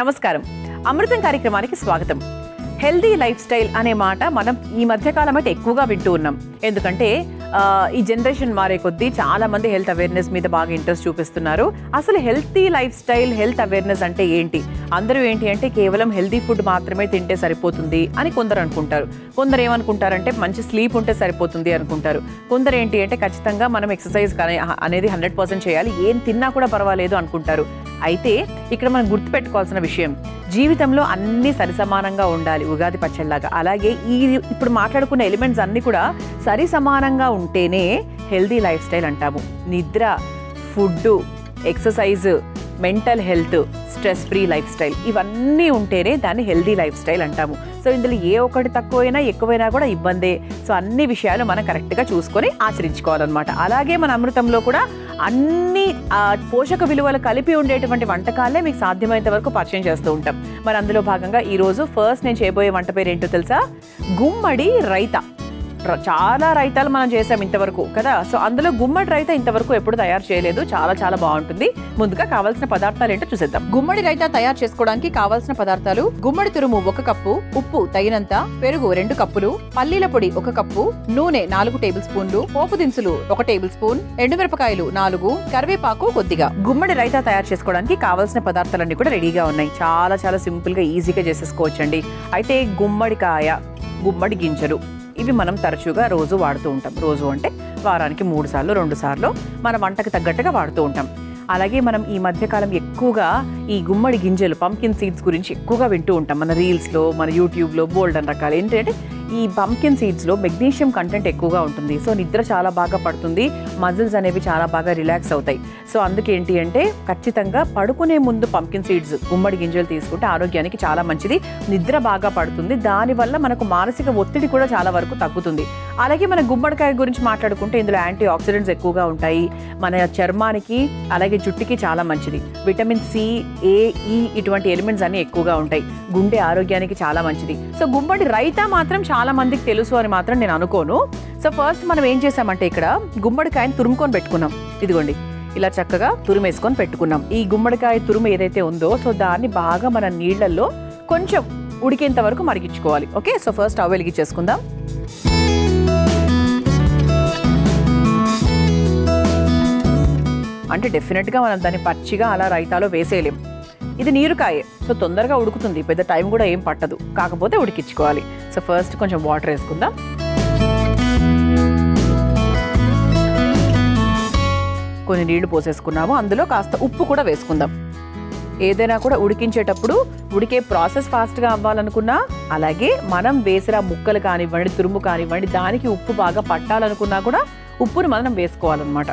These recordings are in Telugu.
నమస్కారం. అమృతం కార్యక్రమానికి స్వాగతం. హెల్దీ లైఫ్ స్టైల్ అనే మాట మనం ఈ మధ్యకాలం అయితే ఎక్కువగా వింటూ ఉన్నాం. ఎందుకంటే ఈ జనరేషన్ మారే కొద్దీ చాలా మంది హెల్త్ అవేర్నెస్ మీద బాగా ఇంట్రెస్ట్ చూపిస్తున్నారు. అసలు healthy life style, health awareness అంటే ఏంటి? అందరూ ఏంటి అంటే కేవలం హెల్తీ ఫుడ్ మాత్రమే తింటే సరిపోతుంది అని కొందరు అనుకుంటారు. కొందరు ఏమనుకుంటారంటే మంచి స్లీప్ ఉంటే సరిపోతుంది అనుకుంటారు. కొందరు ఏంటి అంటే ఖచ్చితంగా మనం ఎక్సర్సైజ్ అనేది 100% చేయాలి, ఏం తిన్నా కూడా పర్వాలేదు అనుకుంటారు. అయితే ఇక్కడ మనం గుర్తుపెట్టుకోవాల్సిన విషయం, జీవితంలో అన్నీ సరిసమానంగా ఉండాలి, ఉగాది పచ్చడిలాగా. అలాగే ఇప్పుడు మాట్లాడుకున్న ఎలిమెంట్స్ అన్నీ కూడా సరిసమానంగా ఉంటేనే హెల్దీ లైఫ్ స్టైల్ అంటాము. నిద్ర, food, exercise, mental health, stress free life style, ఇవన్నీ ఉంటేనే దాన్ని హెల్దీ లైఫ్ స్టైల్ అంటాము. సో ఇందులో ఏ ఒక్కటి తక్కువైనా ఎక్కువైనా కూడా ఇబ్బందే. సో అన్ని విషయాలు మనం కరెక్ట్గా చూసుకొని ఆచరించుకోవాలన్నమాట. అలాగే మన అమృతంలో కూడా అన్ని పోషక విలువలు కలిపి ఉండేటువంటి వంటకాలే మీకు సాధ్యమైనంత వరకు పరిచయం చేస్తూ ఉంటాం. మరి అందులో భాగంగా ఈరోజు ఫస్ట్ నేను చేయబోయే వంట పేరు ఏంటో తెలుసా? గుమ్మడి రైతా. చాలా రైతాలు మనం చేసాం ఇంతవరకు కదా. సో అందులో గుమ్మడి రైతా ఇంతవరకు ఎప్పుడు తయారు చేయలేదు. చాలా చాలా బాగుంటుంది. ముందుగా కావాల్సిన పదార్థాలు ఏంటో చూసేద్దాం. గుమ్మడి రైతా తయారు చేసుకోవడానికి కావాల్సిన పదార్థాలు: గుమ్మడి తురుము 1 కప్పు, ఉప్పు తగినంత, పెరుగు 2 కప్పులు, పల్లీల పొడి 1 కప్పు, నూనె 4 టేబుల్ స్పూన్లు, పోపు దినుసులు 1 టేబుల్ స్పూన్, ఎండుమిరపకాయలు 4, కరివేపాకు కొద్దిగా. గుమ్మడి రైతా తయారు చేసుకోవడానికి కావాల్సిన పదార్థాలన్నీ కూడా రెడీగా ఉన్నాయి. చాలా చాలా సింపుల్ గా ఈజీగా చేసేసుకోవచ్చండి. అయితే గుమ్మడికాయ, గుమ్మడి గింజలు ఇవి మనం తరచుగా రోజు వాడుతూ ఉంటాం. రోజు అంటే వారానికి 3 సార్లు 2 సార్లు మన వంటకు తగ్గట్టుగా వాడుతూ ఉంటాం. అలాగే మనం ఈ మధ్యకాలం ఎక్కువగా ఈ గుమ్మడి గింజలు, పంకిన్ సీడ్స్ గురించి ఎక్కువగా వింటూ ఉంటాం. మన రీల్స్లో, మన యూట్యూబ్లో బోల్డ్ అని రకాలు. ఏంటంటే ఈ పంకిన్ సీడ్స్లో మెగ్నీషియం కంటెంట్ ఎక్కువగా ఉంటుంది. సో నిద్ర చాలా బాగా పడుతుంది, మజిల్స్ అనేవి చాలా బాగా రిలాక్స్ అవుతాయి. సో అందుకేంటి అంటే ఖచ్చితంగా పడుకునే ముందు పంకిన్ సీడ్స్, గుమ్మడి గింజలు తీసుకుంటే ఆరోగ్యానికి చాలా మంచిది, నిద్ర బాగా పడుతుంది. దానివల్ల మనకు మానసిక ఒత్తిడి కూడా చాలా వరకు తగ్గుతుంది. అలాగే మన గుమ్మడికాయ గురించి మాట్లాడుకుంటే ఇందులో యాంటీ ఆక్సిడెంట్స్ ఎక్కువగా ఉంటాయి. మన చర్మానికి అలాగే జుట్టుకి చాలా మంచిది. విటమిన్ సి, ఏ, ఈ ఇటువంటి ఎలిమెంట్స్ అన్ని ఎక్కువగా ఉంటాయి. గుండె ఆరోగ్యానికి చాలా మంచిది. సో గుమ్మడి రైతా మాత్రం చాలా మందికి తెలుసు అని మాత్రం నేను అనుకోను. సో ఫస్ట్ మనం ఏం చేసామంటే ఇక్కడ గుమ్మడికాయని తురుముకొని పెట్టుకున్నాం. ఇదిగోండి, ఇలా చక్కగా తురుమేసుకొని పెట్టుకున్నాం. ఈ గుమ్మడికాయ తురుము ఏదైతే ఉందో సో దాన్ని బాగా మన నీళ్లలో కొంచెం ఉడికేంత వరకు మరిగించుకోవాలి. ఓకే, సో ఫస్ట్ స్టవ్ వెలిగించేసుకుందాం. అంటే డెఫినెట్గా మనం దాన్ని పచ్చిగా అలా రైతాలో వేసేయలేం. ఇది నీరుకాయే, సో తొందరగా ఉడుకుతుంది, పెద్ద టైం కూడా ఏం పట్టదు, కాకపోతే ఉడికించుకోవాలి. సో ఫస్ట్ కొంచెం వాటర్ వేసుకుందాం. కొన్ని నీళ్లు పోసేసుకున్నాము. అందులో కాస్త ఉప్పు కూడా వేసుకుందాం. ఏదైనా కూడా ఉడికించేటప్పుడు ఉడికే ప్రాసెస్ ఫాస్ట్గా అవ్వాలనుకున్నా, అలాగే మనం వేసిన ముక్కలు కానివ్వండి, తురుము కానివ్వండి, దానికి ఉప్పు బాగా పట్టాలనుకున్నా కూడా ఉప్పుని మనం వేసుకోవాలన్నమాట.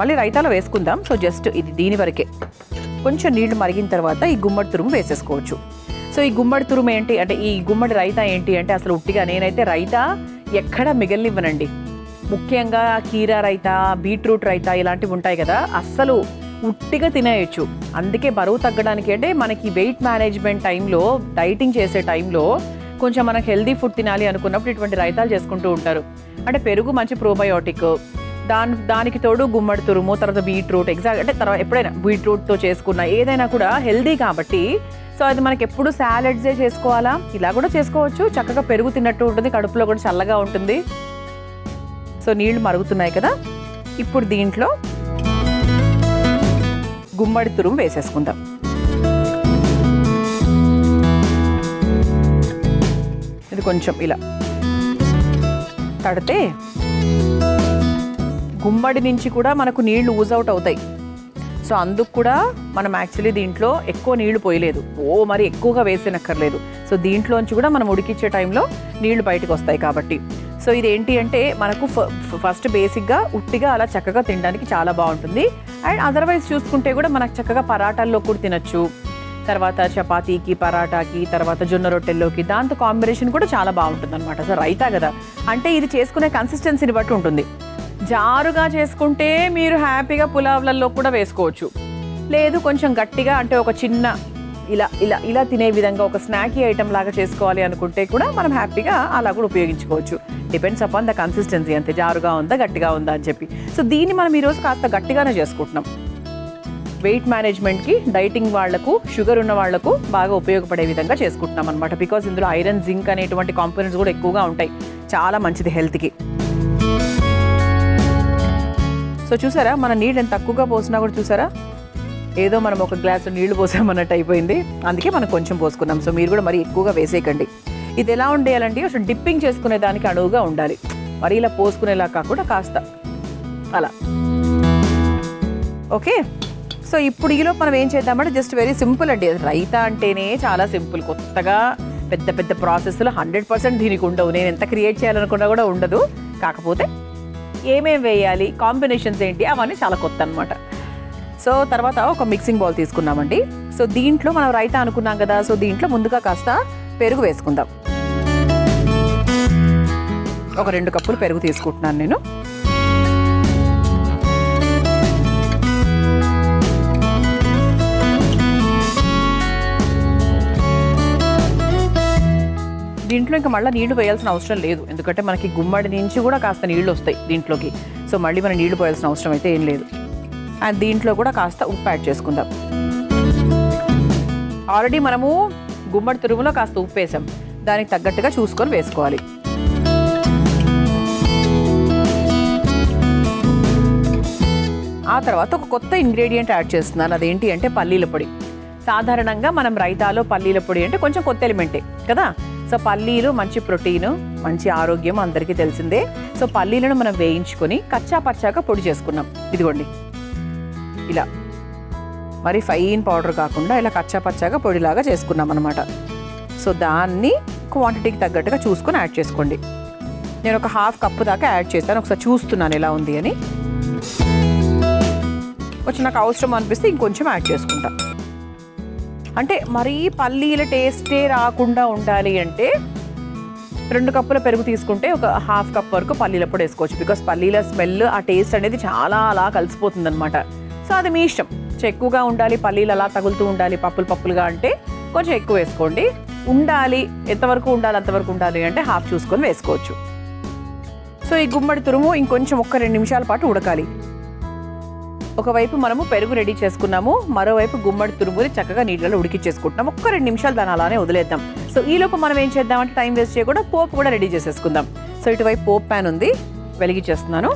మళ్ళీ రైతాలో వేసుకుందాం. సో జస్ట్ ఇది దీని వరకే. కొంచెం నీళ్లు మరిగిన తర్వాత ఈ గుమ్మడి తురుము వేసేసుకోవచ్చు. సో ఈ గుమ్మడి తురుము ఏంటి అంటే, ఈ గుమ్మడి రైతా ఏంటి అంటే అసలు ఉట్టిగా నేనైతే రైతా ఎక్కడ మిగలనివ్వనండి. ముఖ్యంగా కీరా రైతా, బీట్రూట్ రైతా ఇలాంటివి ఉంటాయి కదా, అస్సలు ఉట్టిగా తినేయచ్చు. అందుకే బరువు తగ్గడానికి అంటే మనకి వెయిట్ మేనేజ్మెంట్ టైంలో, డైటింగ్ చేసే టైంలో కొంచెం మనకు హెల్దీ ఫుడ్ తినాలి అనుకున్నప్పుడు ఇటువంటి రైతాలు చేసుకుంటూ ఉంటారు. అంటే పెరుగు మంచి ప్రోబయోటిక్, దానికి తోడు గుమ్మడి తురుము, తర్వాత బీట్రూట్, ఎగ్జాక్ట్ అంటే తర్వాత ఎప్పుడైనా బీట్రూట్తో చేసుకున్న ఏదైనా కూడా హెల్దీ కాబట్టి. సో అది మనకి ఎప్పుడు సాలెడ్సే చేసుకోవాలా, ఇలా కూడా చేసుకోవచ్చు. చక్కగా పెరుగు తిన్నట్టు ఉంటుంది, కడుపులో కూడా చల్లగా ఉంటుంది. సో నీళ్లు మరుగుతున్నాయి కదా, ఇప్పుడు దీంట్లో గుమ్మడి తురుము వేసేసుకుందాం. ఇది కొంచెం ఇలా తడితే గుమ్మడి నుంచి కూడా మనకు నీళ్లు ఊజ్ అవుట్ అవుతాయి. సో అందుకు కూడా మనం యాక్చువల్లీ దీంట్లో ఎక్కువ నీళ్లు పోయలేదు, మరి ఎక్కువగా వేసేనక్కర్లేదు. సో దీంట్లోంచి కూడా మనం ఉడికించే టైంలో నీళ్లు బయటకు వస్తాయి కాబట్టి. సో ఇది ఏంటి అంటే మనకు ఫస్ట్ బేసిక్గా ఉట్టిగా అలా చక్కగా తినడానికి చాలా బాగుంటుంది. అండ్ అదర్వైజ్ చూసుకుంటే కూడా మనకు చక్కగా పరాటాల్లో కూడా తినచ్చు, తర్వాత చపాతీకి, పరాటాకి, తర్వాత జొన్న రొట్టెల్లోకి, దాంతో కాంబినేషన్ కూడా చాలా బాగుంటుంది అనమాట. సో రైతా కదా అంటే ఇది చేసుకునే కన్సిస్టెన్సీని బట్టి ఉంటుంది. జారుగా చేసుకుంటే మీరు హ్యాపీగా పులావ్లలో కూడా వేసుకోవచ్చు. లేదు కొంచెం గట్టిగా అంటే ఒక చిన్న ఇలా ఇలా ఇలా తినే విధంగా ఒక స్నాకీ ఐటమ్ లాగా చేసుకోవాలి అనుకుంటే కూడా మనం హ్యాపీగా అలా కూడా ఉపయోగించుకోవచ్చు. డిపెండ్స్ అపాన్ ద కన్సిస్టెన్సీ, అంతే జారుగా ఉందా గట్టిగా ఉందా అని చెప్పి. సో దీన్ని మనం ఈరోజు కాస్త గట్టిగానే చేసుకుంటున్నాం. వెయిట్ మేనేజ్మెంట్కి, డైటింగ్ వాళ్లకు, షుగర్ ఉన్న వాళ్లకు బాగా ఉపయోగపడే విధంగా చేసుకుంటున్నాం అనమాట. బికాస్ ఇందులో ఐరన్, జింక్ అనేటువంటి కాంపోనెంట్స్ కూడా ఎక్కువగా ఉంటాయి. చాలా మంచిది హెల్త్కి. సో చూసారా, మన నీళ్ళు ఎంత తక్కువగా పోసినా కూడా చూసారా, ఏదో మనం ఒక గ్లాసు నీళ్లు పోసామన్నట్టు అయిపోయింది. అందుకే మనం కొంచెం పోసుకున్నాం. సో మీరు కూడా మరి ఎక్కువగా వేసేయకండి. ఇది ఎలా ఉండేయాలంటే అసలు డిప్పింగ్ చేసుకునే దానికి అణువుగా ఉండాలి. మరి ఇలా పోసుకునేలా కాకుండా కాస్త అలా. ఓకే, సో ఇప్పుడు ఈలో మనం ఏం చేద్దామంటే జస్ట్ వెరీ సింపుల్ అండి. రైతా అంటేనే చాలా సింపుల్. కొత్తగా పెద్ద పెద్ద ప్రాసెస్లో 100% దీనికి ఉండవు. నేను ఎంత క్రియేట్ చేయాలనుకున్నా కూడా ఉండదు. కాకపోతే ఏమేమి వేయాలి, కాంబినేషన్స్ ఏంటి, అవన్నీ చాలా కొత్త అనమాట. సో తర్వాత ఒక మిక్సింగ్ బౌల్ తీసుకున్నామండి. సో దీంట్లో మనం రైతా అనుకున్నాం కదా, సో దీంట్లో ముందుగా కాస్త పెరుగు వేసుకుందాం. ఒక 2 కప్పులు పెరుగు తీసుకుంటున్నాను నేను. దీంట్లో ఇంకా మళ్ళీ నీళ్లు వేయాల్సిన అవసరం లేదు. ఎందుకంటే మనకి గుమ్మడి నుంచి కూడా కాస్త నీళ్లు వస్తాయి దీంట్లోకి. సో మళ్ళీ మనం నీళ్లు పోయాల్సిన అవసరం అయితే ఏం లేదు. అండ్ దీంట్లో కూడా కాస్త ఉప్పు యాడ్ చేసుకుందాం. ఆల్రెడీ మనము గుమ్మడి తురుములో కాస్త ఉప్పు వేసాం. దానికి తగ్గట్టుగా చూసుకొని వేసుకోవాలి. ఆ తర్వాత ఒక కొత్త ఇంగ్రీడియంట్ యాడ్ చేస్తున్నాను. అదేంటి అంటే పల్లీల పొడి. సాధారణంగా మనం రైతాలో పల్లీల పొడి అంటే కొంచెం కొత్త ఎలిమెంటే కదా. సో పల్లీలు మంచి ప్రోటీను, మంచి ఆరోగ్యం అందరికీ తెలిసిందే. సో పల్లీలను మనం వేయించుకొని కచ్చా పచ్చాగా పొడి చేసుకున్నాం. ఇదిగోండి ఇలా, మరి ఫైన్ పౌడర్ కాకుండా ఇలా కచ్చా పచ్చాగా పొడిలాగా చేసుకున్నాం అనమాట. సో దాన్ని క్వాంటిటీకి తగ్గట్టుగా చూసుకొని యాడ్ చేసుకోండి. నేను ఒక 1/2 కప్పు దాకా యాడ్ చేస్తాను. ఒకసారి చూస్తున్నాను ఎలా ఉంది అని. కొంచెం నాకు అవసరం అనిపిస్తే ఇంకొంచెం యాడ్ చేసుకుంటా. అంటే మరీ పల్లీల టేస్టే రాకుండా ఉండాలి అంటే 2 కప్పుల పెరుగు తీసుకుంటే ఒక 1/2 కప్ వరకు పల్లీల పొడి వేసుకోవచ్చు. బికాస్ పల్లీల స్మెల్, ఆ టేస్ట్ అనేది చాలా అలా కలిసిపోతుంది అనమాట. సో అది మీ ఇష్టం. ఎక్కువగా ఉండాలి, పల్లీలు అలా తగులుతూ ఉండాలి పప్పులుగా అంటే కొంచెం ఎక్కువ వేసుకోండి. ఉండాలి, ఎంతవరకు ఉండాలి అంతవరకు ఉండాలి అంటే 1/2 చూసుకొని వేసుకోవచ్చు. సో ఈ గుమ్మడి తురుము ఇంకొంచెం 1-2 నిమిషాల పాటు ఉడకాలి. ఒకవైపు మనము పెరుగు రెడీ చేసుకున్నాము, మరోవైపు గుమ్మడి తురుముని చక్కగా నీళ్ళలో ఉడికిచ్చేసుకుంటున్నాం. 1-2 నిమిషాలు దాన్ని అలానే వదిలేద్దాం. సో ఈలోపు మనం ఏం చేద్దామంటే టైం వేస్ట్ చేయకుండా పోపు కూడా రెడీ చేసేసుకుందాం. సో ఇటువైపు పోపు ప్యాన్ ఉంది, వెలిగించేస్తున్నాను.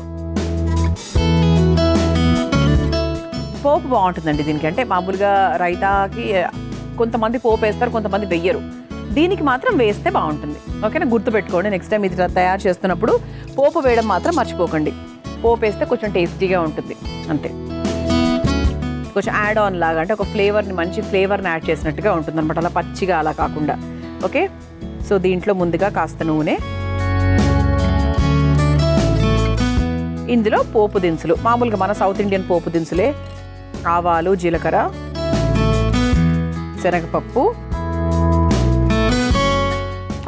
పోపు బాగుంటుందండి దీనికి. అంటే మామూలుగా రైతాకి కొంతమంది పోపు వేస్తారు, కొంతమంది వెయ్యరు. దీనికి మాత్రం వేస్తే బాగుంటుంది. ఓకేనా, గుర్తుపెట్టుకోండి. నెక్స్ట్ టైం ఇది తయారు చేస్తున్నప్పుడు పోపు వేయడం మాత్రం మర్చిపోకండి. పోపు వేస్తే కొంచెం టేస్టీగా ఉంటుంది అంతే. కొంచెం యాడ్ ఆన్ లాగా, అంటే ఒక ఫ్లేవర్ని, మంచి ఫ్లేవర్ని యాడ్ చేసినట్టుగా ఉంటుంది అనమాట. అలా పచ్చిగా అలా కాకుండా. ఓకే, సో దీంట్లో ముందుగా కాస్త నూనె, ఇందులో పోపు దినుసులు, మామూలుగా మన సౌత్ ఇండియన్ పోపు దినుసులే. ఆవాలు, జీలకర్ర, శనగపప్పు,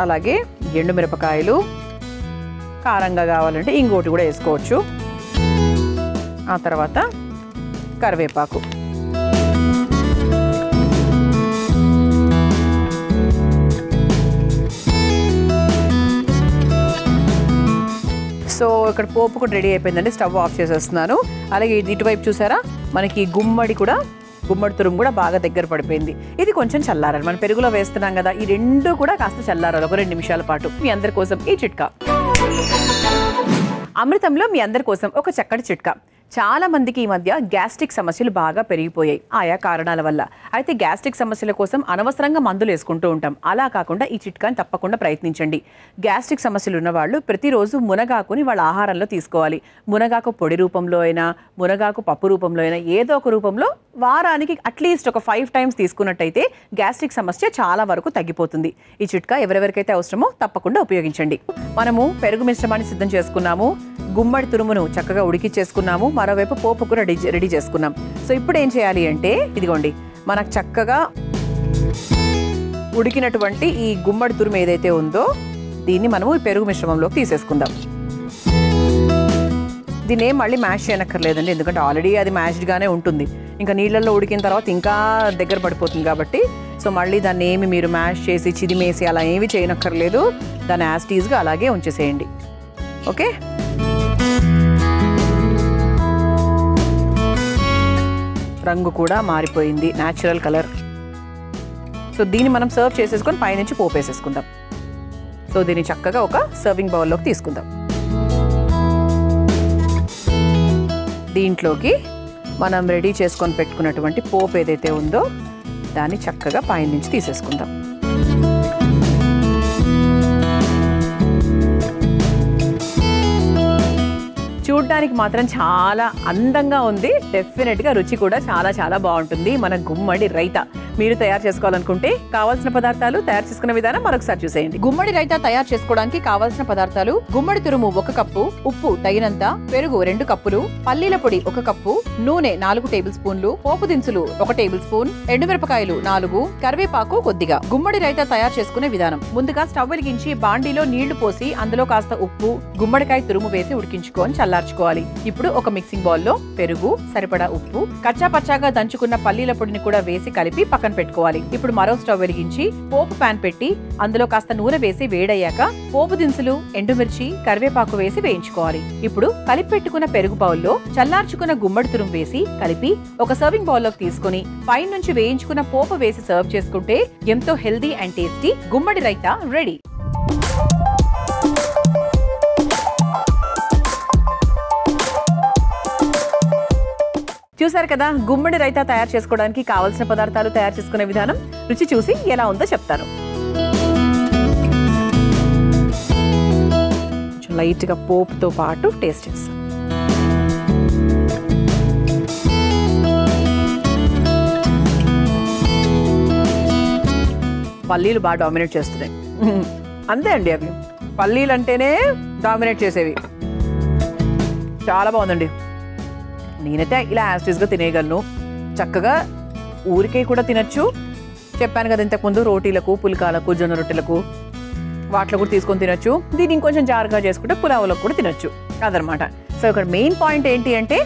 అలాగే ఎండుమిరపకాయలు, కారంగా కావాలంటే ఇంకోటి కూడా వేసుకోవచ్చు. ఆ తర్వాత కరివేపాకు. సో ఇక్కడ పోపు కూడా రెడీ అయిపోయిందండి. స్టవ్ ఆఫ్ చేసేస్తున్నాను. అలాగే ఇటువైపు చూసారా, మనకి గుమ్మడి తురుము కూడా బాగా దగ్గర పడిపోయింది. ఇది కొంచెం చల్లారాలి. మనం పెరుగులో వేస్తున్నాం కదా, ఈ 2 కూడా కాస్త చల్లారాలి ఒక 2 నిమిషాల పాటు. మీ అందరి కోసం ఈ చిట్కా. అమృతంలో మీ అందరి కోసం ఒక చక్కటి చిట్కా. చాలా మందికి ఈ మధ్య గ్యాస్ట్రిక్ సమస్యలు బాగా పెరిగిపోయాయి ఆయా కారణాల వల్ల. అయితే గ్యాస్ట్రిక్ సమస్యల కోసం అనవసరంగా మందులు వేసుకుంటూ ఉంటాం. అలా కాకుండా ఈ చిట్కాని తప్పకుండా ప్రయత్నించండి. గ్యాస్ట్రిక్ సమస్యలు ఉన్నవాళ్ళు ప్రతిరోజు మునగాకుని వాళ్ళ ఆహారంలో తీసుకోవాలి. మునగాకు పొడి రూపంలో అయినా, మునగాకు పప్పు రూపంలో అయినా, ఏదో ఒక రూపంలో వారానికి అట్లీస్ట్ ఒక 5 టైమ్స్ తీసుకున్నట్టయితే గ్యాస్ట్రిక్ సమస్య చాలా వరకు తగ్గిపోతుంది. ఈ చిట్కా ఎవరెవరికైతే అవసరమో తప్పకుండా ఉపయోగించండి. మనము పెరుగు మిశ్రమాన్ని సిద్ధం చేసుకున్నాము, గుమ్మడి తురుమును చక్కగా ఉడికిచ్చేసుకున్నాము, మరోవైపు పోపుకు రెడీ చేసుకున్నాం. సో ఇప్పుడు ఏం చేయాలి అంటే, ఇదిగోండి మనకు చక్కగా ఉడికినటువంటి ఈ గుమ్మడి తురుము ఏదైతే ఉందో దీన్ని మనము ఈ పెరుగు మిశ్రమంలోకి తీసేసుకుందాం. దీన్ని ఏం మళ్ళీ మ్యాష్ చేయనక్కర్లేదండి, ఎందుకంటే ఆల్రెడీ అది మ్యాష్డ్గానే ఉంటుంది. ఇంకా నీళ్ళల్లో ఉడికిన తర్వాత ఇంకా దగ్గర పడిపోతుంది కాబట్టి. సో మళ్ళీ దాన్ని ఏమి మీరు మ్యాష్ చేసి చిదిమేసి అలా ఏమి చేయనక్కర్లేదు. దాన్ని యాజ్ టీజ్గా అలాగే ఉంచేసేయండి. ఓకే, రంగు కూడా మారిపోయింది, న్యాచురల్ కలర్. సో దీన్ని మనం సర్వ్ చేసేసుకొని పైనుంచి పోపు వేసేసుకుందాం. సో దీన్ని చక్కగా ఒక సర్వింగ్ బౌల్లోకి తీసుకుందాం. దీంట్లోకి మనం రెడీ చేసుకొని పెట్టుకున్నటువంటి పోపు ఏదైతే ఉందో దాన్ని చక్కగా పైనుంచి తీసేసుకుందాం. చూడ్డానికి మాత్రం చాలా అందంగా ఉంది. డెఫినెట్గా రుచి కూడా చాలా చాలా బాగుంటుంది. మన గుమ్మడి రైతా మీరు తయారు చేసుకోవాలనుకుంటే కావాల్సిన పదార్థాలు, తయారు చేసుకునే విధానం మరొకసారి చూసేయండి. గుమ్మడి రైతా తయారు చేసుకోవడానికి కావాల్సిన పదార్థాలు: గుమ్మడి తురుము 1 కప్పు, ఉప్పు తగినంత, పెరుగు 2 కప్పులు, పల్లీల పొడి 1 కప్పు, నూనె 4 టేబుల్ స్పూన్లు, పోపు దినుసులు 1 టేబుల్ స్పూన్, ఎండుమిరపకాయలు 4, కరివేపాకు కొద్దిగా. గుమ్మడి రైతా తయారు చేసుకునే విధానం: ముందుగా స్టవ్ వెలిగించి బాండీలో నీళ్లు పోసి అందులో కాస్త ఉప్పు, గుమ్మడికాయ తురుము వేసి ఉడికించుకొని చల్లార్చుకోవాలి. ఇప్పుడు ఒక మిక్సింగ్ బౌల్ లో పెరుగు, సరిపడా ఉప్పు, కచ్చా పచ్చాగా దంచుకున్న పల్లీల పొడిని కూడా వేసి కలిపి పక్కన పెట్టుకోవాలి. ఇప్పుడు మరో స్టవ్ వెలిగించి పోపు పాన్ పెట్టి అందులో కాస్త నూనె వేసి వేడయ్యాక పోపు దినుసులు, ఎండుమిర్చి, కరివేపాకు వేసి వేయించుకోవాలి. ఇప్పుడు కలిపి పెట్టుకున్న పెరుగు బౌల్లో చల్లార్చుకున్న గుమ్మడి తురుము వేసి కలిపి ఒక సర్వింగ్ బౌల్లోకి తీసుకుని పైన నుంచి వేయించుకున్న పోపు వేసి సర్వ్ చేసుకుంటే ఎంతో healthy and tasty Gummadi raita ready. చూసారు కదా, గుమ్మడి రైతా తయారు చేసుకోవడానికి కావాల్సిన పదార్థాలు, తయారు చేసుకునే విధానం. రుచి చూసి ఎలా ఉందో చెప్తాను. లైట్గా పోపుతో పాటు టేస్ట్ చేస్తాం. పల్లీలు బాగా డామినేట్ చేస్తున్నాయి. అంతే అండి, అవి పల్లీలు అంటేనే డామినేట్ చేసేవి. చాలా బాగుందండి. నేనైతే ఇలా యాస్టిస్గా తినేయగలను. చక్కగా ఊరికే కూడా తినచ్చు. చెప్పాను కదా ఇంతకుముందు, రోటీలకు, పుల్కాలకు, జొన్న రొట్టెలకు వాటిలో కూడా తీసుకొని తినచ్చు. దీన్ని ఇంకొంచెం జారుగా చేసుకుంటే పులావులకు కూడా తినచ్చు. అదనమాట. సో ఇక్కడ మెయిన్ పాయింట్ ఏంటి అంటే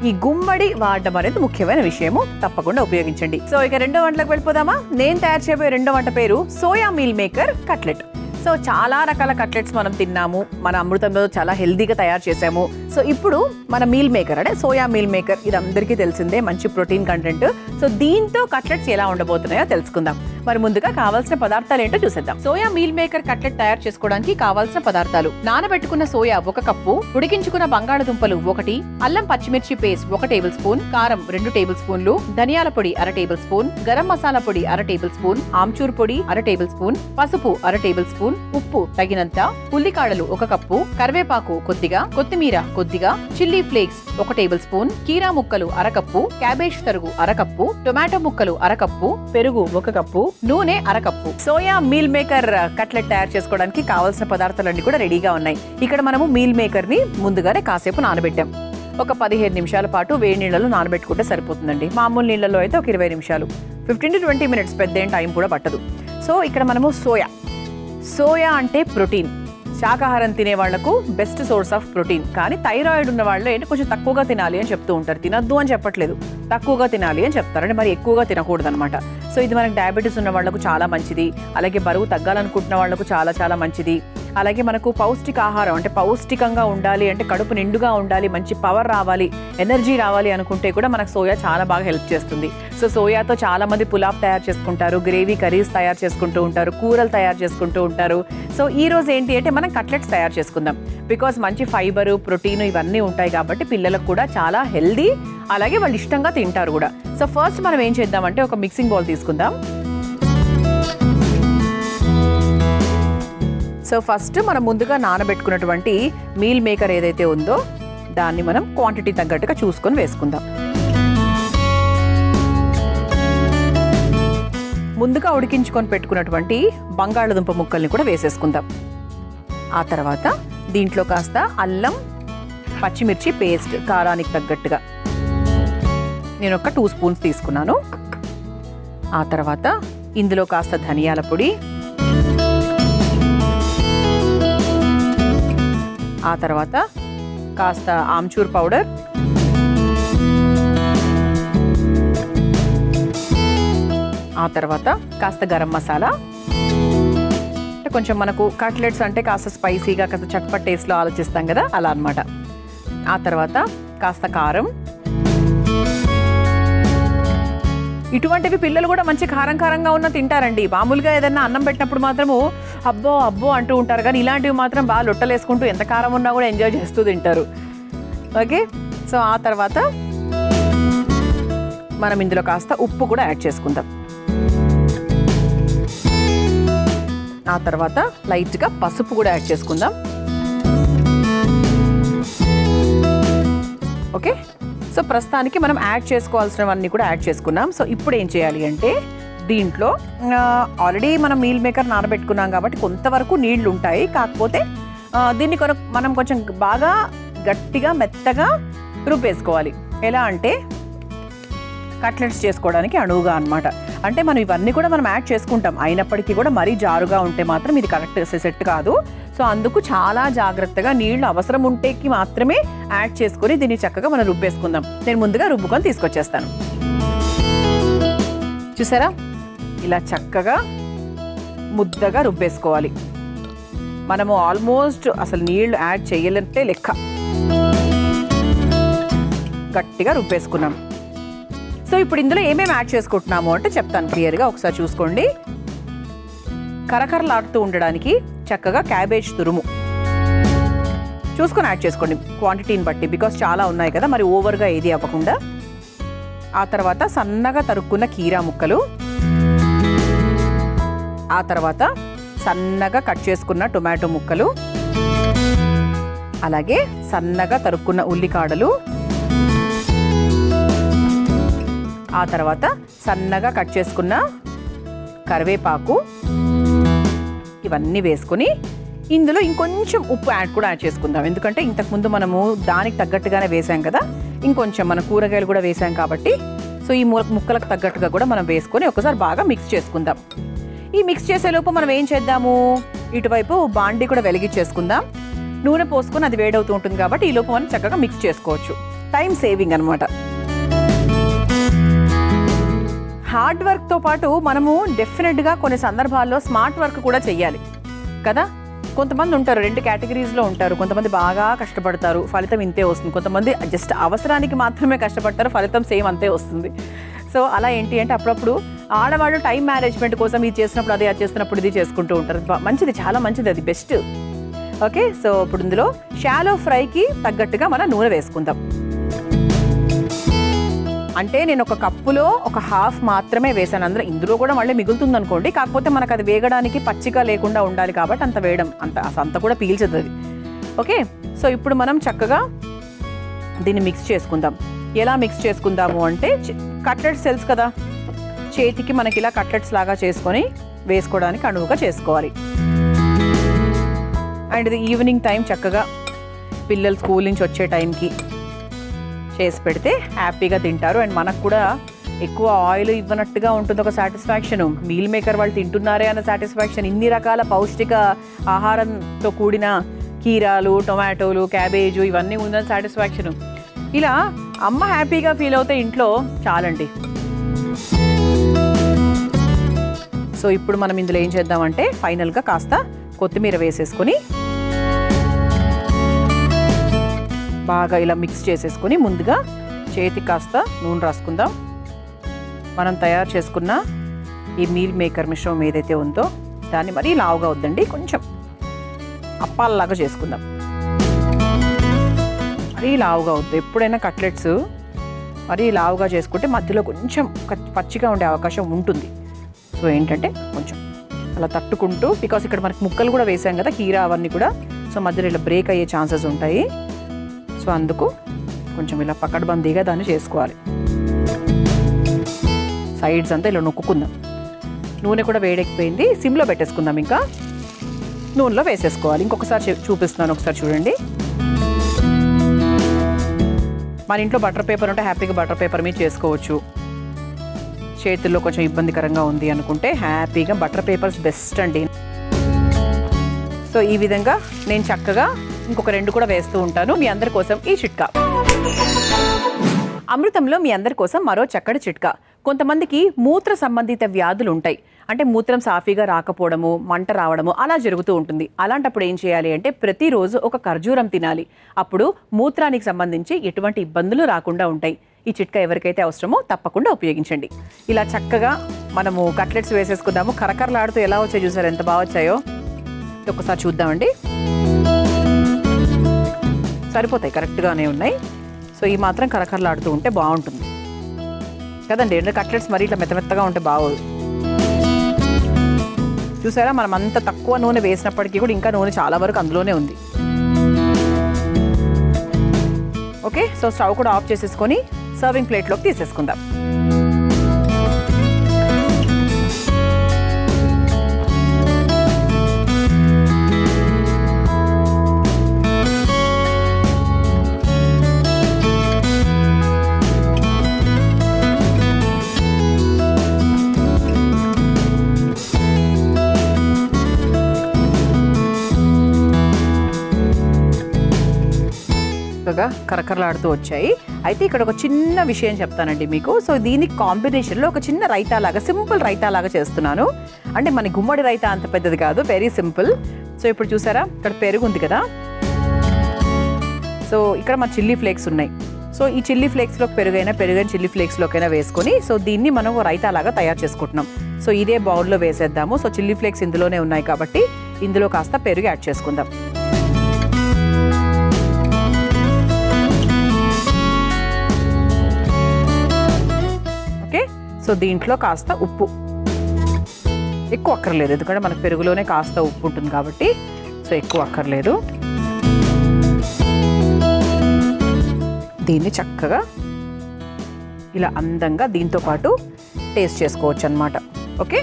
ఈ గుమ్మడి వాడడం అనేది ముఖ్యమైన విషయము. తప్పకుండా ఉపయోగించండి. సో ఇక రెండో వంటలకు వెళ్ళిపోదామా? నేను తయారు చేయబోయే రెండో వంట పేరు soya meal maker cutlet. So చాలా రకాల కట్లెట్స్ మనం తిన్నాము, మన అమృతంలో చాలా హెల్దీగా తయారు చేసాము. సో ఇప్పుడు మన మీల్ మేకర్ అంటే సోయా మీల్ మేకర్, ఇది అందరికీ తెలిసిందే, మంచి ప్రోటీన్ కంటెంట్. సో దీంతో కట్లెట్స్ ఎలా ఉండబోతున్నాయో తెలుసుకుందాం. మరి ముందుగా కావాల్సిన పదార్థాలు ఏంటో చూసేద్దాం. సోయా మీల్ మేకర్ కట్లెట్ తయారు చేసుకోవడానికి కావాల్సిన పదార్థాలు: నానబెట్టుకున్న సోయా 1 కప్పు, ఉడికించుకున్న బంగాళదుంపలు 1, అల్లం పచ్చిమిర్చి పేస్ట్ 1 టేబుల్ స్పూన్, కారం 2 టేబుల్ స్పూన్లు, ధనియాల పొడి 1/2 టేబుల్ స్పూన్, గరం మసాలా పొడి 1/2 టేబుల్ స్పూన్, ఆమ్చూర్ పొడి 1/2 టేబుల్ స్పూన్, పసుపు 1/2 టేబుల్ స్పూన్, ఉప్పు తగినంత, ఉల్లికాడలు 1 కప్పు, కరివేపాకు కొద్దిగా, కొత్తిమీర కొద్దిగా, చిల్లీ ఫ్లేక్స్ 1 టేబుల్ స్పూన్, కీరా ముక్కలు 1/2 కప్పు, క్యాబేజ్ తరుగు 1/2 కప్పు, టొమాటో ముక్కలు 1/2 కప్పు, పెరుగు 1 కప్పు, నూనె 1/2 cup. Soya meal maker cutlet తయారు చేసుకోవడానికి కావాల్సిన పదార్థాలన్నీ కూడా రెడీగా ఉన్నాయి. ఇక్కడ మనము మీల్ మేకర్ ని ముందుగానే కాసేపు నానబెట్టాం. ఒక 15 నిమిషాల పాటు వేడి నీళ్ళలో నానబెట్టుకుంటే సరిపోతుందండి. మామూలు నీళ్ళలో అయితే ఒక 20 నిమిషాలు, 15 to 20 minutes, పెద్ద టైం కూడా పట్టదు. సో ఇక్కడ మనము సోయా అంటే ప్రోటీన్. శాకాహారం తినే వాళ్లకు బెస్ట్ సోర్స్ ఆఫ్ ప్రోటీన్. కానీ థైరాయిడ్ ఉన్న వాళ్ళు ఏంటి కొంచెం తక్కువగా తినాలి అని చెప్తూ ఉంటారు. తినద్దు అని చెప్పట్లేదు, తక్కువగా తినాలి అని చెప్తారు. అంటే మరి ఎక్కువగా తినకూడదు అనమాట. సో ఇది మనకు డయాబెటీస్ ఉన్న వాళ్లకు చాలా మంచిది. అలాగే బరువు తగ్గాలనుకుంటున్న వాళ్లకు చాలా చాలా మంచిది. అలాగే మనకు పౌష్టిక ఆహారం అంటే పౌష్టికంగా ఉండాలి అంటే కడుపు నిండుగా ఉండాలి, మంచి పవర్ రావాలి, ఎనర్జీ రావాలి అనుకుంటే కూడా మనకు సోయా చాలా బాగా హెల్ప్ చేస్తుంది. సో సోయాతో చాలా మంది పులావ్ తయారు చేసుకుంటారు, గ్రేవీ కర్రీస్ తయారు చేసుకుంటూ ఉంటారు, కూరలు తయారు చేసుకుంటూ ఉంటారు. సో ఈ రోజు ఏంటి అంటే మనం కట్లెట్స్ తయారు చేసుకుందాం. బికాస్ మంచి ఫైబరు, ప్రోటీన్ ఇవన్నీ ఉంటాయి కాబట్టి పిల్లలకు కూడా చాలా హెల్దీ, అలాగే వాళ్ళు ఇష్టంగా తింటారు కూడా. సో ఫస్ట్ మనం ఏం చేద్దామంటే ఒక మిక్సింగ్ బౌల్ తీసుకుందాం. సో ఫస్ట్ మనం ముందుగా నానబెట్టుకున్నటువంటి మీల్ మేకర్ ఏదైతే ఉందో దాన్ని మనం క్వాంటిటీ తగ్గట్టుగా చూసుకొని వేసుకుందాం. ముందుగా ఉడికించుకొని పెట్టుకున్నటువంటి బంగాళదుంప ముక్కల్ని కూడా వేసేసుకుందాం. ఆ తర్వాత దీంట్లో కాస్త అల్లం పచ్చిమిర్చి పేస్ట్ కారానికి తగ్గట్టుగా నేను ఒక 2 స్పూన్స్ తీసుకున్నాను. ఆ తర్వాత ఇందులో కాస్త ధనియాల పొడి, ఆ తర్వాత కాస్త ఆమ్చూర్ పౌడర్, ఆ తర్వాత కాస్త గరం మసాలా. అంటే కొంచెం మనకు కట్లెట్స్ అంటే కాస్త స్పైసీగా కాస్త చట్పట్ టేస్ట్లో ఆలోచిస్తాం కదా, అలా అన్నమాట. ఆ తర్వాత కాస్త కారం, ఇటువంటివి పిల్లలు కూడా మంచి కారంగా ఉన్న తింటారండి. మామూలుగా ఏదన్నా అన్నం పెట్టినప్పుడు మాత్రము అబ్బో అబ్బో అంటూ ఉంటారు, కానీ ఇలాంటివి మాత్రం బాగా లొట్టలేసుకుంటూ ఎంత కారం ఉన్నా కూడా ఎంజాయ్ చేస్తూ తింటారు. ఓకే, సో ఆ తర్వాత మనం ఇందులో కాస్త ఉప్పు కూడా యాడ్ చేసుకుందాం. ఆ తర్వాత లైట్గా పసుపు కూడా యాడ్ చేసుకుందాం. ఓకే, సో ప్రస్తుతానికి మనం యాడ్ చేసుకోవాల్సినవన్నీ కూడా యాడ్ చేసుకున్నాం. సో ఇప్పుడు ఏం చేయాలి అంటే దీంట్లో ఆల్రెడీ మనం మీల్ మేకర్ నానబెట్టుకున్నాం కాబట్టి కొంతవరకు నీళ్లు ఉంటాయి. కాకపోతే దీన్ని మనం కొంచెం బాగా గట్టిగా మెత్తగా రుబ్బేసుకోవాలి. ఎలా అంటే కట్లెట్స్ చేసుకోవడానికి అణువుగా అనమాట. అంటే మనం ఇవన్నీ కూడా మనం యాడ్ చేసుకుంటాం, అయినప్పటికీ కూడా మరీ జారుగా ఉంటే మాత్రం ఇది కరెక్ట్ సెట్ కాదు. సో అందుకు చాలా జాగ్రత్తగా నీళ్లు అవసరం ఉంటేకి మాత్రమే యాడ్ చేసుకొని దీన్ని చక్కగా మనం రుబ్బేసుకుందాం. నేను ముందుగా రుబ్బుకొని తీసుకొచ్చేస్తాను. చూసారా, ఇలా చక్కగా ముద్దగా రుబ్బేసుకోవాలి. మనము ఆల్మోస్ట్ అసలు నీళ్లు యాడ్ చేయలేంటే లెక్క, గట్టిగా రుబ్బేసుకున్నాం. సో ఇప్పుడు ఇందులో ఏమేమి యాడ్ చేసుకుంటున్నాము అంటే చెప్తాను క్లియర్గా, ఒకసారి చూసుకోండి. కరకరలాడుతూ ఉండడానికి చక్కగా క్యాబేజ్ తురుము చూసుకొని యాడ్ చేసుకోండి, క్వాంటిటీని బట్టి, బికాస్ చాలా ఉన్నాయి కదా, మరి ఓవర్గా ఏది అవ్వకుండా. ఆ తర్వాత సన్నగా తరుక్కున్న కీరా ముక్కలు, ఆ తర్వాత సన్నగా కట్ చేసుకున్న టొమాటో ముక్కలు, అలాగే సన్నగా తరుక్కున్న ఉల్లికాడలు, ఆ తర్వాత సన్నగా కట్ చేసుకున్న కరివేపాకు, ఇవన్నీ వేసుకొని ఇందులో ఇంకొంచెం ఉప్పు యాడ్ చేసుకుందాం. ఎందుకంటే ఇంతకుముందు మనము దానికి తగ్గట్టుగానే వేసాం కదా, ఇంకొంచెం మన కూరగాయలు కూడా వేసాం కాబట్టి సో ఈ ముక్కలకు తగ్గట్టుగా కూడా మనం వేసుకొని ఒకసారి బాగా మిక్స్ చేసుకుందాం. ఈ మిక్స్ చేసేలోపు మనం ఏం చేద్దాము, ఇటువైపు బాండీ కూడా వెలిగించేసుకుందాం. నూనె పోసుకొని అది వేడవుతూ ఉంటుంది కాబట్టి ఈ లోపు మనం చక్కగా మిక్స్ చేసుకోవచ్చు. టైం సేవింగ్ అనమాట. హార్డ్ వర్క్తో పాటు మనము డెఫినెట్గా కొన్ని సందర్భాల్లో స్మార్ట్ వర్క్ కూడా చెయ్యాలి కదా. కొంతమంది ఉంటారు, రెండు కేటగిరీస్లో ఉంటారు. కొంతమంది బాగా కష్టపడతారు, ఫలితం ఇంతే వస్తుంది. కొంతమంది జస్ట్ అవసరానికి మాత్రమే కష్టపడతారు, ఫలితం సేమ్ అంతే వస్తుంది. సో అలా ఏంటి అంటే అప్పుడప్పుడు ఆడవాళ్ళు టైం మేనేజ్మెంట్ కోసం ఇది చేసినప్పుడు అది చేస్తున్నప్పుడు ఇది చేసుకుంటూ ఉంటారు. మంచిది, చాలా మంచిది, అది బెస్ట్. ఓకే, సో ఇప్పుడు ఇందులో షాలో ఫ్రైకి తగ్గట్టుగా మనం నూనె వేసుకుందాం. అంటే నేను ఒక కప్పులో ఒక హాఫ్ మాత్రమే వేసాను, అందులో ఇందులో కూడా మళ్ళీ మిగులుతుంది అనుకోండి. కాకపోతే మనకు అది వేగడానికి పచ్చిగా లేకుండా ఉండాలి కాబట్టి అంత వేయడం అంత కూడా పీల్చదు అది. ఓకే, సో ఇప్పుడు మనం చక్కగా దీన్ని మిక్స్ చేసుకుందాం. ఎలా మిక్స్ చేసుకుందాము అంటే కట్లెట్స్ తెలుసు కదా, చేతికి మనకి ఇలా కట్లెట్స్ లాగా చేసుకొని వేసుకోవడానికి అనువుగా చేసుకోవాలి. అండ్ ఇది ఈవినింగ్ టైం చక్కగా పిల్లలు స్కూల్ నుంచి వచ్చే టైంకి చేసి పెడితే హ్యాపీగా తింటారు. అండ్ మనకు కూడా ఎక్కువ ఆయిల్ ఇవ్వనట్టుగా ఉంటుంది ఒక సాటిస్ఫాక్షన్. మీల్ మేకర్ వాళ్ళు తింటున్నారే అన్న సాటిస్ఫాక్షన్, ఇన్ని రకాల పౌష్టిక ఆహారంతో కూడిన కీరాలు, టొమాటోలు, క్యాబేజు ఇవన్నీ ఉందని సాటిస్ఫాక్షన్. ఇలా అమ్మ హ్యాపీగా ఫీల్ అవుతే ఇంట్లో చాలండి. సో ఇప్పుడు మనం ఇందులో ఏం చేద్దామంటే ఫైనల్గా కాస్త కొత్తిమీర వేసేసుకొని బాగా ఇలా మిక్స్ చేసేసుకొని ముందుగా చేతికి కాస్త నూనె రాసుకుందాం. మనం తయారు చేసుకున్న ఈ మీల్ మేకర్ మిశ్రమం ఏదైతే ఉందో దాన్ని మరీ లావుగా వద్దండి, కొంచెం అప్పాలలాగా చేసుకుందాం. మరీ లావుగా వద్దు. ఎప్పుడైనా కట్లెట్స్ మరీ లావుగా చేసుకుంటే మధ్యలో కొంచెం పచ్చిగా ఉండే అవకాశం ఉంటుంది. సో ఏంటంటే కొంచెం అలా తట్టుకుంటూ, బికాస్ ఇక్కడ మనకి ముక్కలు కూడా వేసాం కదా కీరా అవన్నీ కూడా, సో మధ్యలో ఇలా బ్రేక్ అయ్యే ఛాన్సెస్ ఉంటాయి. సో అందుకు కొంచెం ఇలా పకడ్బందీగా దాన్ని చేసుకోవాలి. సైడ్స్ అంతా ఇలా నొక్కుందాం. నూనె కూడా వేడెక్కిపోయింది, సిమ్లో పెట్టేసుకుందాం. ఇంకా నూనెలో వేసేసుకోవాలి. ఇంకొకసారి చూపిస్తున్నాను, ఒకసారి చూడండి. మన ఇంట్లో బటర్ పేపర్ ఉంటే హ్యాపీగా బటర్ పేపర్ మీద చేసుకోవచ్చు. చేతుల్లో కొంచెం ఇబ్బందికరంగా ఉంది అనుకుంటే హ్యాపీగా బటర్ పేపర్స్ బెస్ట్ అండి. సో ఈ విధంగా నేను చక్కగా ఇంకొక 2 కూడా వేస్తూ ఉంటాను మీ అందరి కోసం. ఈ చిట్కా అమృతంలో మీ అందరి కోసం మరో చక్కటి చిట్కా. కొంతమందికి మూత్ర సంబంధిత వ్యాధులు ఉంటాయి. అంటే మూత్రం సాఫీగా రాకపోవడము, మంట రావడము అలా జరుగుతూ ఉంటుంది. అలాంటప్పుడు ఏం చేయాలి అంటే ప్రతిరోజు ఒక ఖర్జూరం తినాలి. అప్పుడు మూత్రానికి సంబంధించి ఎటువంటి ఇబ్బందులు రాకుండా ఉంటాయి. ఈ చిట్కా ఎవరికైతే అవసరమో తప్పకుండా ఉపయోగించండి. ఇలా చక్కగా మనము కట్లెట్స్ వేసేసుకుందాము. కరకరలాడుతూ ఎలా వచ్చాయో చూసారు, ఎంత బాగా వచ్చాయో. ఒక్కసారి చూద్దామండి. సరిపోతాయి, కరెక్ట్గానే ఉన్నాయి. సో ఈ మాత్రం కరకరలాడుతూ ఉంటే బాగుంటుంది కదండి. కట్లెట్స్ మరి ఇట్లా మెత్తమెత్తగా ఉంటే బాగోదు. చూసారా, మనం అంత తక్కువ నూనె వేసినప్పటికీ కూడా ఇంకా నూనె చాలా వరకు అందులోనే ఉంది. ఓకే, సో స్టవ్ కూడా ఆఫ్ చేసేసుకొని సర్వింగ్ ప్లేట్లోకి తీసేసుకుందాం. కరకరలాడుతూ వచ్చాయి. అయితే ఇక్కడ ఒక చిన్న విషయం చెప్తానండి మీకు. సో దీనికి కాంబినేషన్లో ఒక చిన్న రైతా లాగా, సింపుల్ రైతా లాగా చేస్తున్నాను. అంటే మన గుమ్మడి రైతా అంత పెద్దది కాదు, వెరీ సింపుల్. సో ఇప్పుడు చూసారా, ఇక్కడ పెరుగు ఉంది కదా. సో ఇక్కడ మా చిల్లీ ఫ్లేక్స్ ఉన్నాయి. సో ఈ చిల్లీ ఫ్లేక్స్లోకి పెరుగైనా చిల్లీ ఫ్లేక్స్లోకైనా వేసుకొని సో దీన్ని మనం రైతా లాగా తయారు చేసుకుంటున్నాం. సో ఇదే బౌల్లో వేసేద్దాము. సో చిల్లీ ఫ్లేక్స్ ఇందులోనే ఉన్నాయి కాబట్టి ఇందులో కాస్త పెరుగు యాడ్ చేసుకుందాం. ఓకే, సో దీంట్లో కాస్త ఉప్పు, ఎక్కువ అక్కర్లేదు ఎందుకంటే మనకు పెరుగులోనే కాస్త ఉప్పు ఉంటుంది కాబట్టి సో ఎక్కువ అక్కర్లేదు. దీన్ని చక్కగా ఇలా అందంగా దీంతో పాటు టేస్ట్ చేసుకోవచ్చు అన్నమాట. ఓకే,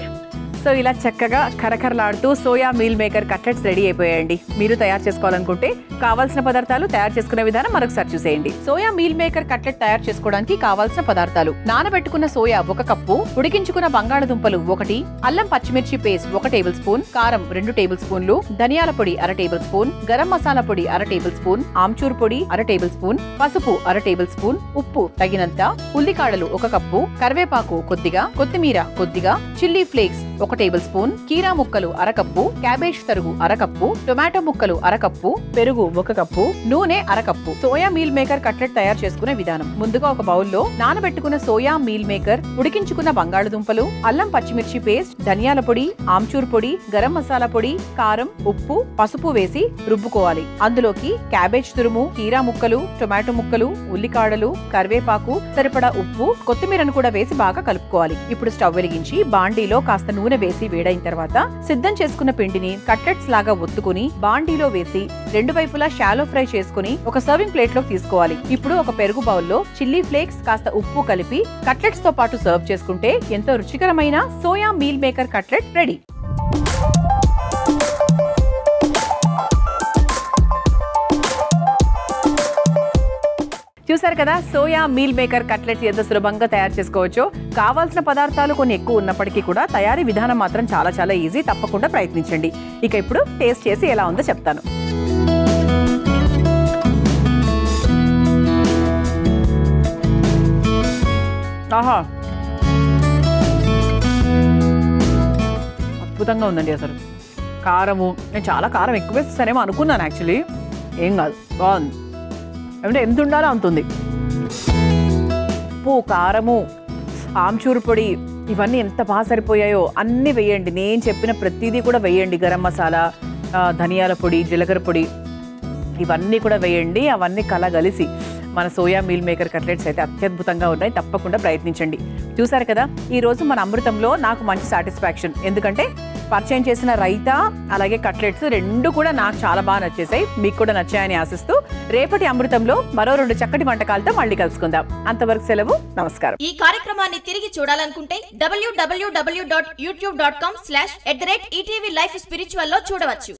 సో ఇలా చక్కగా కరకరలాడుతూ soya meal maker cutlets ready అయిపోయాయండి. మీరు తయారు చేసుకోవాలనుకుంటే కావాల్సిన పదార్థాలు, తయారు చేసుకునే విధానం మరొకసారి చూసేయండి. సోయా మీల్ మేకర్ కట్లెట్ తయారు చేసుకోవడానికి కావాల్సిన పదార్థాలు: నానబెట్టుకున్న సోయా 1 కప్పు, ఉడికించుకున్న బంగాళదుంపలు 1, అల్లం పచ్చిమిర్చి పేస్ట్ 1 టేబుల్ స్పూన్, కారం 2 టేబుల్ స్పూన్లు, ధనియాల పొడి 1/2 టేబుల్ స్పూన్, గరం మసాలా పొడి 1/2 టేబుల్ స్పూన్, ఆమ్చూర్ పొడి 1/2 టేబుల్ స్పూన్, పసుపు 1/2 టేబుల్ స్పూన్, ఉప్పు తగినంత, ఉల్లికాడలు 1 కప్పు, కరివేపాకు కొద్దిగా, కొత్తిమీర కొద్దిగా, చిల్లీ ఫ్లేక్స్ 1 టేబుల్ స్పూన్, కీరా ముక్కలు 1/2 కప్పు, క్యాబేజ్ తరుగు 1/2 కప్పు, టొమాటో ముక్కలు 1/2 కప్పు, పెరుగు 1 కప్పు, నూనె 1/2 cup. Soya meal maker cutlet తయారు చేసుకునే విధానం: ముందుగా ఒక బౌల్లో నానబెట్టుకున్న సోయా మీల్ మేకర్, ఉడికించుకున్న బంగాళదుంపలు, అల్లం పచ్చిమిర్చి పేస్ట్, ధనియాల పొడి, ఆమ్చూర్ పొడి, గరం మసాలా పొడి, కారం, ఉప్పు, పసుపు వేసి రుబ్బుకోవాలి. అందులోకి క్యాబేజ్ తురుము, కీరా ముక్కలు, టొమాటో ముక్కలు, ఉల్లికాడలు, కరివేపాకు, సరిపడా ఉప్పు, కొత్తిమీరను కూడా వేసి బాగా కలుపుకోవాలి. ఇప్పుడు స్టవ్ వెలిగించి బాండీలో కాస్త నూనె వేసి వేడైన తర్వాత సిద్ధం చేసుకున్న పిండిని కట్లెట్స్ లాగా ఒత్తుకుని బాండీలో వేసి 2 వైపులా షాలో ఫ్రై చేసుకుని ఒక సర్వింగ్ ప్లేట్ లో తీసుకోవాలి. ఇప్పుడు ఒక పెరుగు బౌల్లో చిల్లీ ఫ్లేక్స్, కాస్త ఉప్పు కలిపి కట్లెట్స్ తో పాటు సర్వ్ చేసుకుంటే ఎంతో రుచికరమైన soya meal maker cutlet ready. చూసారు కదా, సోయా మీల్ మేకర్ కట్లెట్స్ ఎంత సులభంగా తయారు చేసుకోవచ్చో. కావాల్సిన పదార్థాలు కొన్ని ఎక్కువ ఉన్నప్పటికీ కూడా తయారీ విధానం మాత్రం చాలా చాలా ఈజీ. తప్పకుండా ప్రయత్నించండి. ఇక ఇప్పుడు టేస్ట్ చేసి ఎలా ఉందో చెప్తాను. ఆహా, అద్భుతంగా ఉందండి. అసలు కారము, నేను చాలా కారం ఎక్కువ వేస్తానేమో అనుకున్నాను. యాక్చువల్లీ ఏం కాదు, బాగుంది. అంటే ఎంత ఉండాలో అంత ఉంది. ఉప్పు, కారము, ఆమ్చూరు పొడి ఇవన్నీ ఎంత బాగా సరిపోయాయో. అన్నీ వేయండి, నేను చెప్పిన ప్రతిదీ కూడా వేయండి. గరం మసాలా, ధనియాల పొడి, జీలకర్ర పొడి ఇవన్నీ కూడా వేయండి. అవన్నీ కలగలిసి మన సోయా మీల్ మేకర్ కట్లెట్స్ అయితే అత్యద్భుతంగా ఉన్నాయి. తప్పకుండా ప్రయత్నించండి. చూసారు కదా, ఈరోజు మన అమృతంలో నాకు మంచి సాటిస్ఫాక్షన్. ఎందుకంటే పరిచయం చేసిన రైతా అలాగే కట్లెట్స్ 2 కూడా నాకు చాలా బాగా నచ్చేసాయి. మీకు కూడా నచ్చాయని ఆశిస్తూ రేపటి అమృతంలో మరో 2 చక్కటి వంటకాలతో మళ్ళీ కలుసుకుందాం. అంతవరకు సెలవు, నమస్కారం. ఈ కార్యక్రమాన్ని తిరిగి చూడాలనుకుంటే www.youtube.com/ETV Life Spiritual లో చూడవచ్చు.